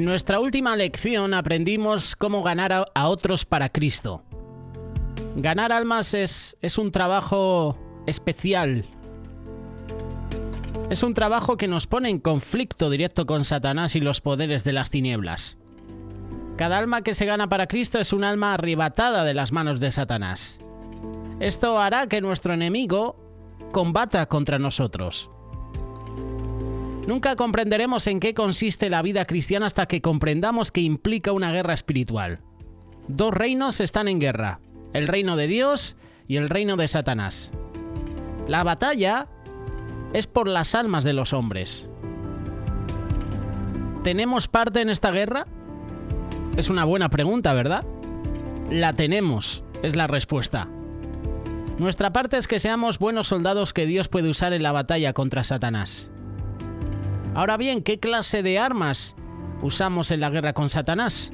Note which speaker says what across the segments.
Speaker 1: En nuestra última lección aprendimos cómo ganar a otros para Cristo. Ganar almas es un trabajo especial. Es un trabajo que nos pone en conflicto directo con Satanás y los poderes de las tinieblas. Cada alma que se gana para Cristo es un alma arrebatada de las manos de Satanás. Esto hará que nuestro enemigo combata contra nosotros. Nunca comprenderemos en qué consiste la vida cristiana hasta que comprendamos que implica una guerra espiritual. Dos reinos están en guerra, el reino de Dios y el reino de Satanás. La batalla es por las almas de los hombres. ¿Tenemos parte en esta guerra? Es una buena pregunta, ¿verdad? La tenemos, es la respuesta. Nuestra parte es que seamos buenos soldados que Dios puede usar en la batalla contra Satanás. Ahora bien, ¿qué clase de armas usamos en la guerra con Satanás?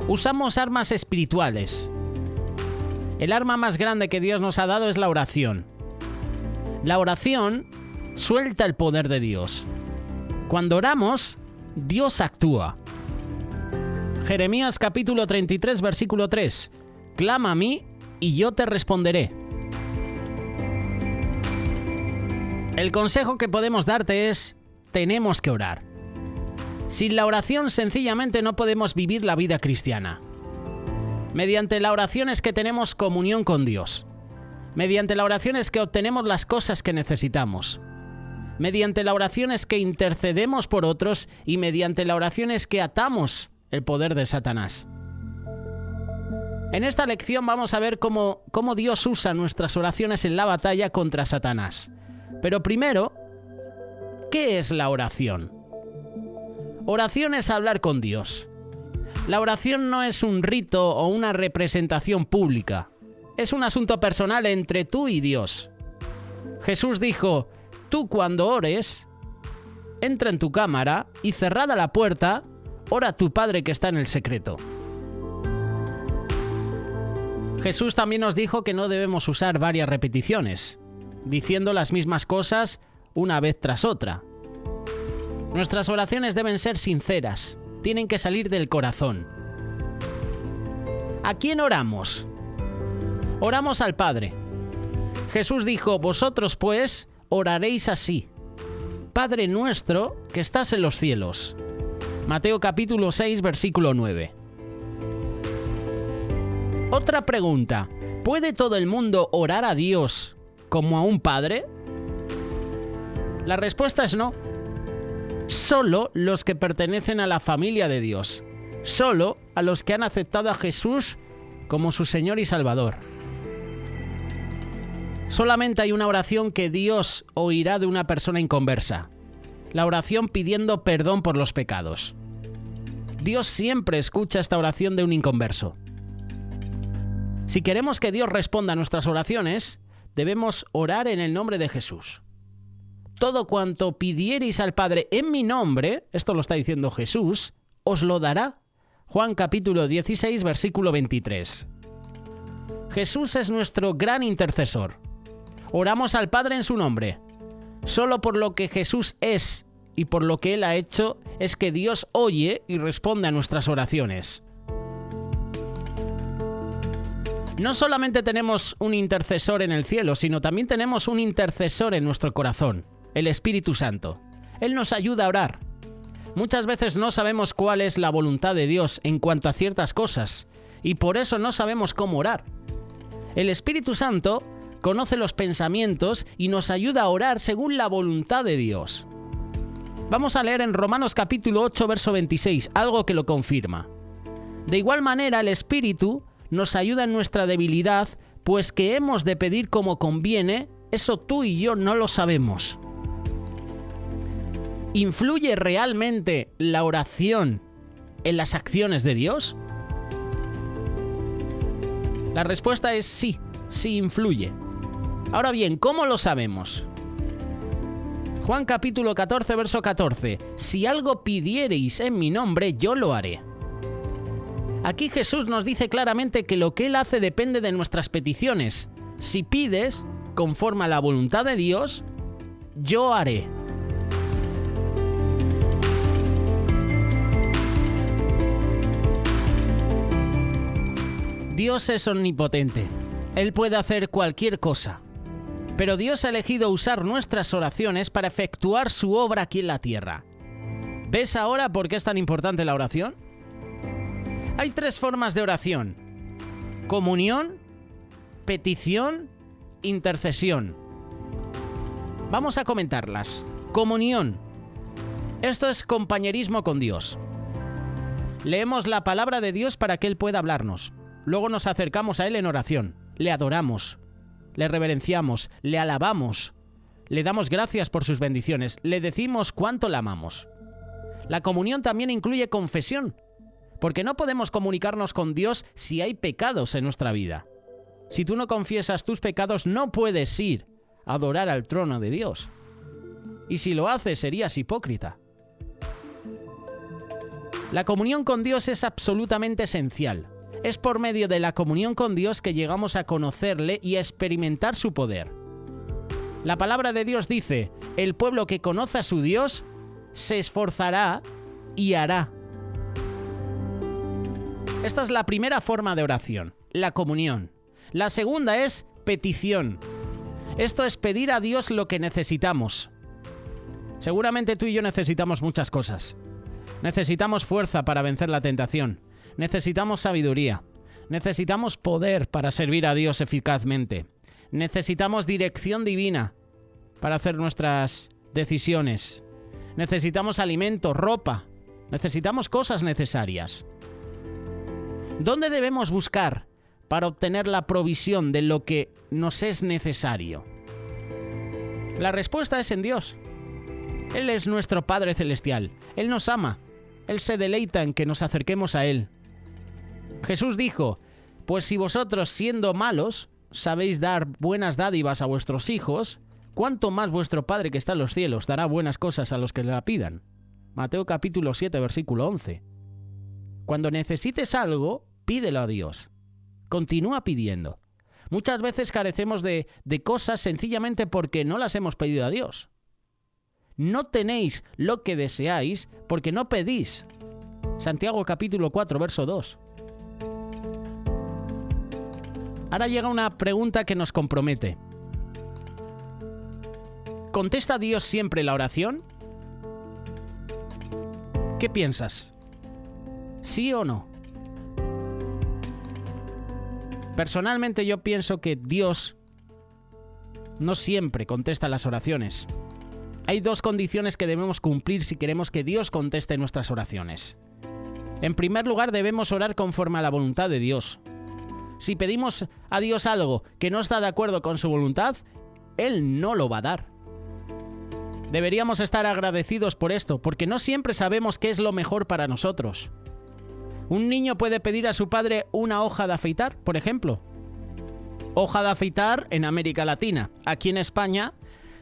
Speaker 1: Usamos armas espirituales. El arma más grande que Dios nos ha dado es la oración. La oración suelta el poder de Dios. Cuando oramos, Dios actúa. Jeremías capítulo 33, versículo 3. Clama a mí y yo te responderé. El consejo que podemos darte es: tenemos que orar. Sin la oración sencillamente no podemos vivir la vida cristiana. Mediante la oración es que tenemos comunión con Dios. Mediante la oración es que obtenemos las cosas que necesitamos. Mediante la oración es que intercedemos por otros y mediante la oración es que atamos el poder de Satanás. En esta lección vamos a ver cómo Dios usa nuestras oraciones en la batalla contra Satanás. Pero primero, ¿qué es la oración? Oración es hablar con Dios. La oración no es un rito o una representación pública. Es un asunto personal entre tú y Dios. Jesús dijo: tú cuando ores, entra en tu cámara y cerrada la puerta, ora a tu Padre que está en el secreto. Jesús también nos dijo que no debemos usar varias repeticiones, diciendo las mismas cosas una vez tras otra. Nuestras oraciones deben ser sinceras, tienen que salir del corazón. ¿A quién oramos? Oramos al Padre. Jesús dijo: vosotros pues oraréis así: Padre nuestro que estás en los cielos. Mateo capítulo 6, versículo 9. Otra pregunta: ¿puede todo el mundo orar a Dios como a un padre? La respuesta es no. Solo los que pertenecen a la familia de Dios. Solo a los que han aceptado a Jesús como su Señor y Salvador. Solamente hay una oración que Dios oirá de una persona inconversa: la oración pidiendo perdón por los pecados. Dios siempre escucha esta oración de un inconverso. Si queremos que Dios responda a nuestras oraciones, debemos orar en el nombre de Jesús. Todo cuanto pidiereis al Padre en mi nombre, esto lo está diciendo Jesús, os lo dará. Juan capítulo 16, versículo 23. Jesús es nuestro gran intercesor. Oramos al Padre en su nombre. Solo por lo que Jesús es y por lo que Él ha hecho es que Dios oye y responde a nuestras oraciones. No solamente tenemos un intercesor en el cielo, sino también tenemos un intercesor en nuestro corazón, el Espíritu Santo. Él nos ayuda a orar. Muchas veces no sabemos cuál es la voluntad de Dios en cuanto a ciertas cosas, y por eso no sabemos cómo orar. El Espíritu Santo conoce los pensamientos y nos ayuda a orar según la voluntad de Dios. Vamos a leer en Romanos capítulo 8, verso 26, algo que lo confirma. De igual manera, el Espíritu nos ayuda en nuestra debilidad, pues que hemos de pedir como conviene, eso tú y yo no lo sabemos. ¿Influye realmente la oración en las acciones de Dios? La respuesta es sí, sí influye. Ahora bien, ¿cómo lo sabemos? Juan capítulo 14, verso 14. Si algo pidiereis en mi nombre, yo lo haré. Aquí Jesús nos dice claramente que lo que Él hace depende de nuestras peticiones. Si pides, conforme a la voluntad de Dios, yo haré. Dios es omnipotente. Él puede hacer cualquier cosa. Pero Dios ha elegido usar nuestras oraciones para efectuar su obra aquí en la tierra. ¿Ves ahora por qué es tan importante la oración? Hay 3 formas de oración: comunión, petición, intercesión. Vamos a comentarlas. Comunión. Esto es compañerismo con Dios. Leemos la palabra de Dios para que Él pueda hablarnos. Luego nos acercamos a Él en oración. Le adoramos, le reverenciamos, le alabamos, le damos gracias por sus bendiciones, le decimos cuánto la amamos. La comunión también incluye confesión, porque no podemos comunicarnos con Dios si hay pecados en nuestra vida. Si tú no confiesas tus pecados, no puedes ir a adorar al trono de Dios. Y si lo haces, serías hipócrita. La comunión con Dios es absolutamente esencial. Es por medio de la comunión con Dios que llegamos a conocerle y a experimentar su poder. La palabra de Dios dice: el pueblo que conoce a su Dios se esforzará y hará. Esta es la primera forma de oración, la comunión. La segunda es petición. Esto es pedir a Dios lo que necesitamos. Seguramente tú y yo necesitamos muchas cosas. Necesitamos fuerza para vencer la tentación. Necesitamos sabiduría. Necesitamos poder para servir a Dios eficazmente. Necesitamos dirección divina para hacer nuestras decisiones. Necesitamos alimento, ropa. Necesitamos cosas necesarias. ¿Dónde debemos buscar para obtener la provisión de lo que nos es necesario? La respuesta es en Dios. Él es nuestro Padre Celestial. Él nos ama. Él se deleita en que nos acerquemos a Él. Jesús dijo: pues si vosotros, siendo malos, sabéis dar buenas dádivas a vuestros hijos, ¿cuánto más vuestro Padre que está en los cielos dará buenas cosas a los que le la pidan? Mateo capítulo 7, versículo 11. Cuando necesites algo, pídelo a Dios. Continúa pidiendo. Muchas veces carecemos de cosas sencillamente porque no las hemos pedido a Dios. No tenéis lo que deseáis porque no pedís. Santiago capítulo 4, verso 2. Ahora llega una pregunta que nos compromete. ¿Contesta Dios siempre la oración? ¿Qué piensas? ¿Sí o no? Personalmente yo pienso que Dios no siempre contesta las oraciones. Hay 2 condiciones que debemos cumplir si queremos que Dios conteste nuestras oraciones. En primer lugar, debemos orar conforme a la voluntad de Dios. Si pedimos a Dios algo que no está de acuerdo con su voluntad, Él no lo va a dar. Deberíamos estar agradecidos por esto, porque no siempre sabemos qué es lo mejor para nosotros. Un niño puede pedir a su padre una hoja de afeitar, por ejemplo. Hoja de afeitar en América Latina. Aquí en España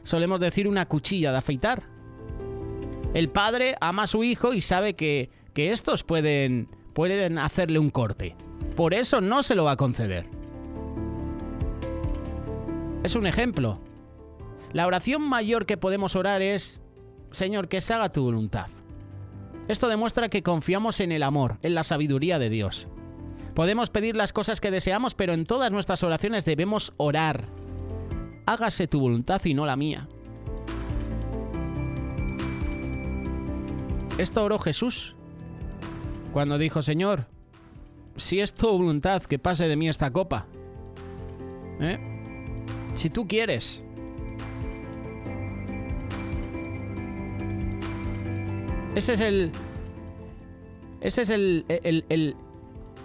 Speaker 1: solemos decir una cuchilla de afeitar. El padre ama a su hijo y sabe que estos pueden hacerle un corte. Por eso no se lo va a conceder. Es un ejemplo. La oración mayor que podemos orar es: Señor, que se haga tu voluntad. Esto demuestra que confiamos en el amor, en la sabiduría de Dios. Podemos pedir las cosas que deseamos, pero en todas nuestras oraciones debemos orar: hágase tu voluntad y no la mía. Esto oró Jesús cuando dijo: Señor, si es tu voluntad que pase de mí esta copa, si tú quieres. Ese es el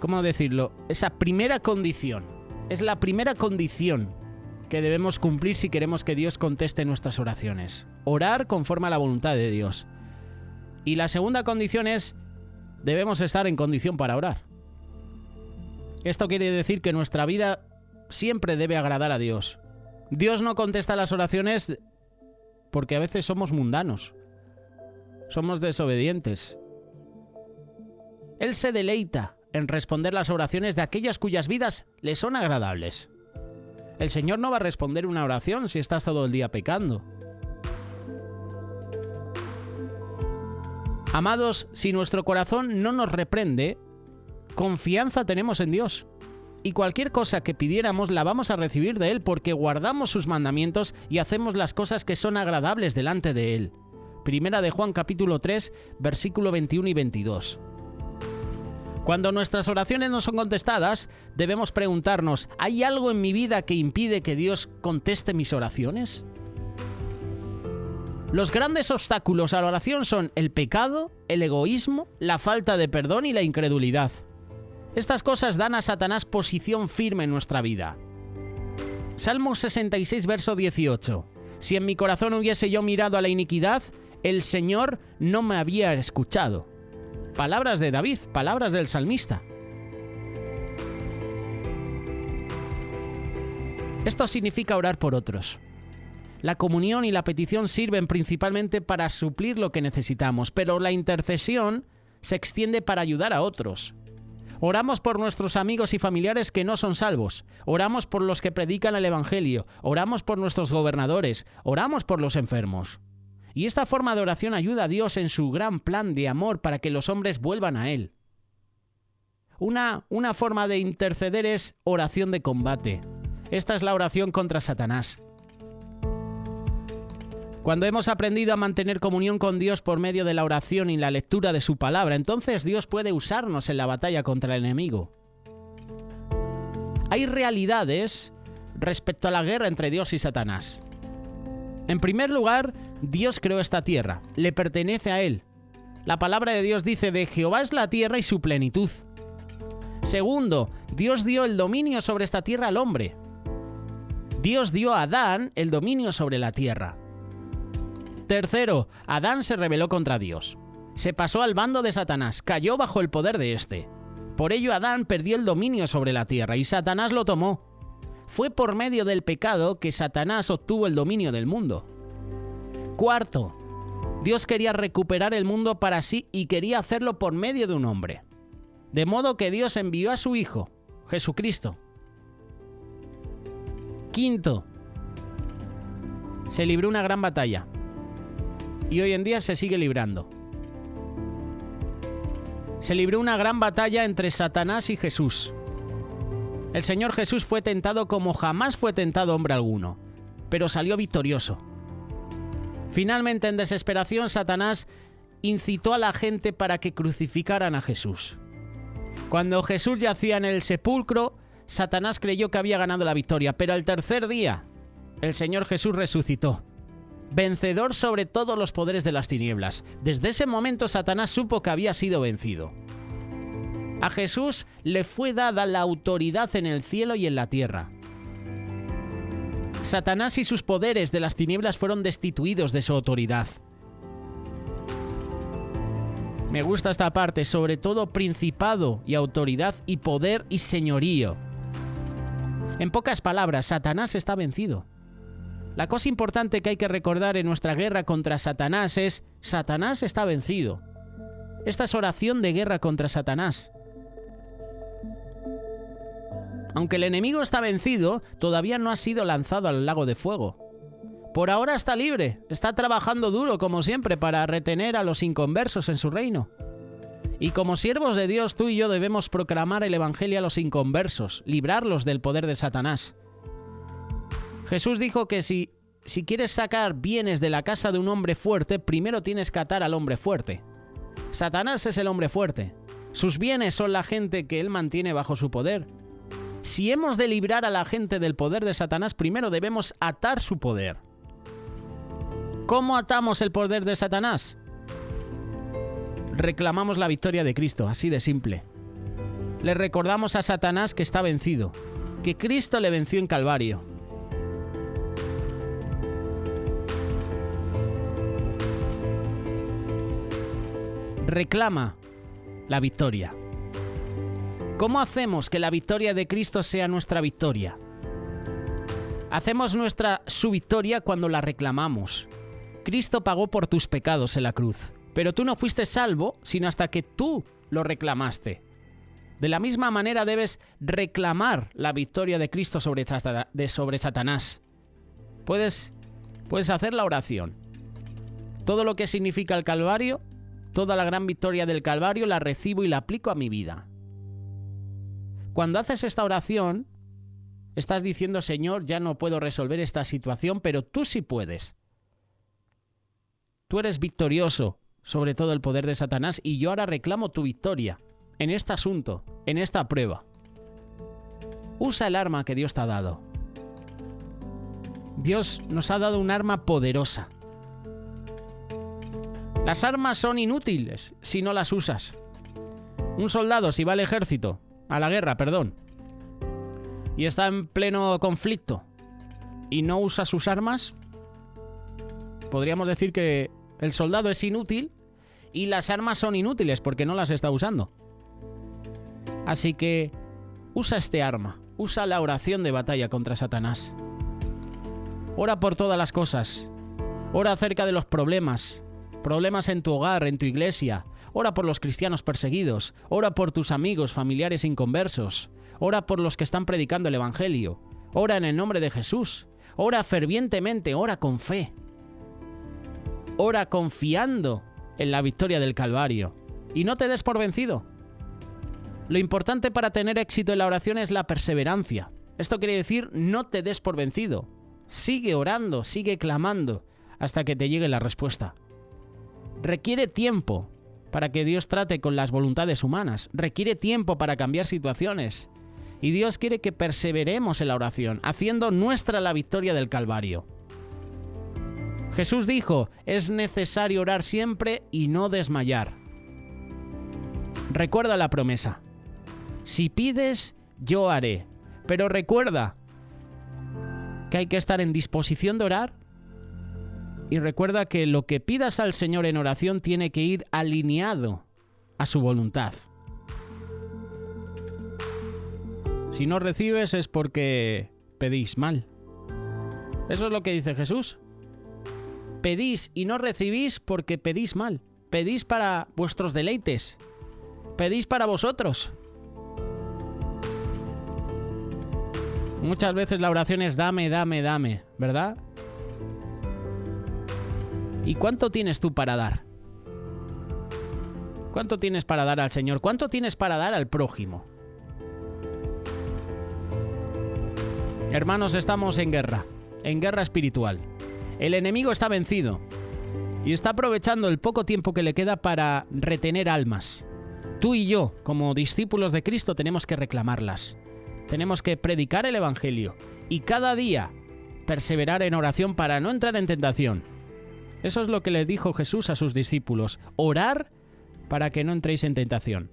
Speaker 1: ¿cómo decirlo? Esa primera condición. Es la primera condición que debemos cumplir si queremos que Dios conteste nuestras oraciones. Orar conforme a la voluntad de Dios. Y la segunda condición es: debemos estar en condición para orar. Esto quiere decir que nuestra vida siempre debe agradar a Dios. Dios no contesta las oraciones porque a veces somos mundanos. Somos desobedientes. Él se deleita en responder las oraciones de aquellos cuyas vidas le son agradables. El Señor no va a responder una oración si estás todo el día pecando. Amados, si nuestro corazón no nos reprende, confianza tenemos en Dios y cualquier cosa que pidiéramos la vamos a recibir de Él porque guardamos sus mandamientos y hacemos las cosas que son agradables delante de Él. Primera de Juan capítulo 3, versículo 21 y 22. Cuando nuestras oraciones no son contestadas, debemos preguntarnos, ¿hay algo en mi vida que impide que Dios conteste mis oraciones? Los grandes obstáculos a la oración son el pecado, el egoísmo, la falta de perdón y la incredulidad. Estas cosas dan a Satanás posición firme en nuestra vida. Salmo 66, verso 18. Si en mi corazón hubiese yo mirado a la iniquidad, el Señor no me había escuchado. Palabras de David, palabras del salmista. Esto significa orar por otros. La comunión y la petición sirven principalmente para suplir lo que necesitamos, pero la intercesión se extiende para ayudar a otros. Oramos por nuestros amigos y familiares que no son salvos. Oramos por los que predican el Evangelio. Oramos por nuestros gobernadores. Oramos por los enfermos. Y esta forma de oración ayuda a Dios en su gran plan de amor para que los hombres vuelvan a Él. Una forma de interceder es oración de combate. Esta es la oración contra Satanás. Cuando hemos aprendido a mantener comunión con Dios por medio de la oración y la lectura de su palabra, entonces Dios puede usarnos en la batalla contra el enemigo. Hay realidades respecto a la guerra entre Dios y Satanás. En primer lugar, Dios creó esta tierra, le pertenece a Él. La palabra de Dios dice: de Jehová es la tierra y su plenitud. Segundo, Dios dio el dominio sobre esta tierra al hombre. Dios dio a Adán el dominio sobre la tierra. Tercero, Adán se rebeló contra Dios. Se pasó al bando de Satanás, cayó bajo el poder de éste. Por ello Adán perdió el dominio sobre la tierra y Satanás lo tomó. Fue por medio del pecado que Satanás obtuvo el dominio del mundo. Cuarto, Dios quería recuperar el mundo para sí y quería hacerlo por medio de un hombre. De modo que Dios envió a su Hijo, Jesucristo. Quinto, se libró una gran batalla. Y hoy en día se sigue librando. Se libró una gran batalla entre Satanás y Jesús. El Señor Jesús fue tentado como jamás fue tentado hombre alguno, pero salió victorioso. Finalmente, en desesperación, Satanás incitó a la gente para que crucificaran a Jesús. Cuando Jesús yacía en el sepulcro, Satanás creyó que había ganado la victoria, pero al tercer día, el Señor Jesús resucitó, vencedor sobre todos los poderes de las tinieblas. Desde ese momento Satanás supo que había sido vencido. A Jesús le fue dada la autoridad en el cielo y en la tierra. Satanás y sus poderes de las tinieblas fueron destituidos de su autoridad. Me gusta esta parte, sobre todo principado y autoridad y poder y señorío. En pocas palabras, Satanás está vencido. La cosa importante que hay que recordar en nuestra guerra contra Satanás es: Satanás está vencido. Esta es oración de guerra contra Satanás. Aunque el enemigo está vencido, todavía no ha sido lanzado al lago de fuego. Por ahora está libre, está trabajando duro como siempre para retener a los inconversos en su reino. Y como siervos de Dios, tú y yo debemos proclamar el evangelio a los inconversos, librarlos del poder de Satanás. Jesús dijo que si quieres sacar bienes de la casa de un hombre fuerte, primero tienes que atar al hombre fuerte. Satanás es el hombre fuerte. Sus bienes son la gente que él mantiene bajo su poder. Si hemos de librar a la gente del poder de Satanás, primero debemos atar su poder. ¿Cómo atamos el poder de Satanás? Reclamamos la victoria de Cristo, así de simple. Le recordamos a Satanás que está vencido, que Cristo le venció en Calvario. Reclama la victoria. ¿Cómo hacemos que la victoria de Cristo sea nuestra victoria? Hacemos su victoria cuando la reclamamos. Cristo pagó por tus pecados en la cruz, pero tú no fuiste salvo sino hasta que tú lo reclamaste. De la misma manera debes reclamar la victoria de Cristo sobre Satanás. Puedes hacer la oración. Todo lo que significa el Calvario, toda la gran victoria del Calvario la recibo y la aplico a mi vida. Cuando haces esta oración, estás diciendo, Señor, ya no puedo resolver esta situación, pero tú sí puedes. Tú eres victorioso sobre todo el poder de Satanás y yo ahora reclamo tu victoria en este asunto, en esta prueba. Usa el arma que Dios te ha dado. Dios nos ha dado un arma poderosa. Las armas son inútiles si no las usas. Un soldado, si va al ejército, a la guerra, y está en pleno conflicto y no usa sus armas, podríamos decir que el soldado es inútil y las armas son inútiles porque no las está usando. Así que usa este arma, usa la oración de batalla contra Satanás. Ora por todas las cosas. Ora acerca de los problemas en tu hogar, en tu iglesia. Ora por los cristianos perseguidos. Ora por tus amigos, familiares inconversos. Ora por los que están predicando el Evangelio. Ora en el nombre de Jesús. Ora fervientemente, ora con fe. Ora confiando en la victoria del Calvario. Y no te des por vencido. Lo importante para tener éxito en la oración es la perseverancia. Esto quiere decir, no te des por vencido. Sigue orando, sigue clamando, hasta que te llegue la respuesta. Requiere tiempo para que Dios trate con las voluntades humanas. Requiere tiempo para cambiar situaciones. Y Dios quiere que perseveremos en la oración, haciendo nuestra la victoria del Calvario. Jesús dijo, es necesario orar siempre y no desmayar. Recuerda la promesa. Si pides, yo haré. Pero recuerda que hay que estar en disposición de orar. Y recuerda que lo que pidas al Señor en oración tiene que ir alineado a su voluntad. Si no recibes es porque pedís mal. Eso es lo que dice Jesús. Pedís y no recibís porque pedís mal. Pedís para vuestros deleites. Pedís para vosotros. Muchas veces la oración es dame, dame, dame, ¿verdad? ¿Y cuánto tienes tú para dar? ¿Cuánto tienes para dar al Señor? ¿Cuánto tienes para dar al prójimo? Hermanos, estamos en guerra espiritual. El enemigo está vencido y está aprovechando el poco tiempo que le queda para retener almas. Tú y yo, como discípulos de Cristo, tenemos que reclamarlas. Tenemos que predicar el Evangelio y cada día perseverar en oración para no entrar en tentación. Eso es lo que le dijo Jesús a sus discípulos. Orar para que no entréis en tentación.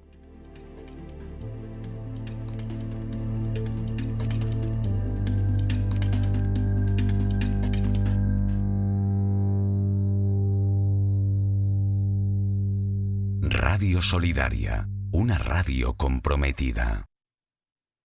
Speaker 2: Radio Solidaria, una radio comprometida.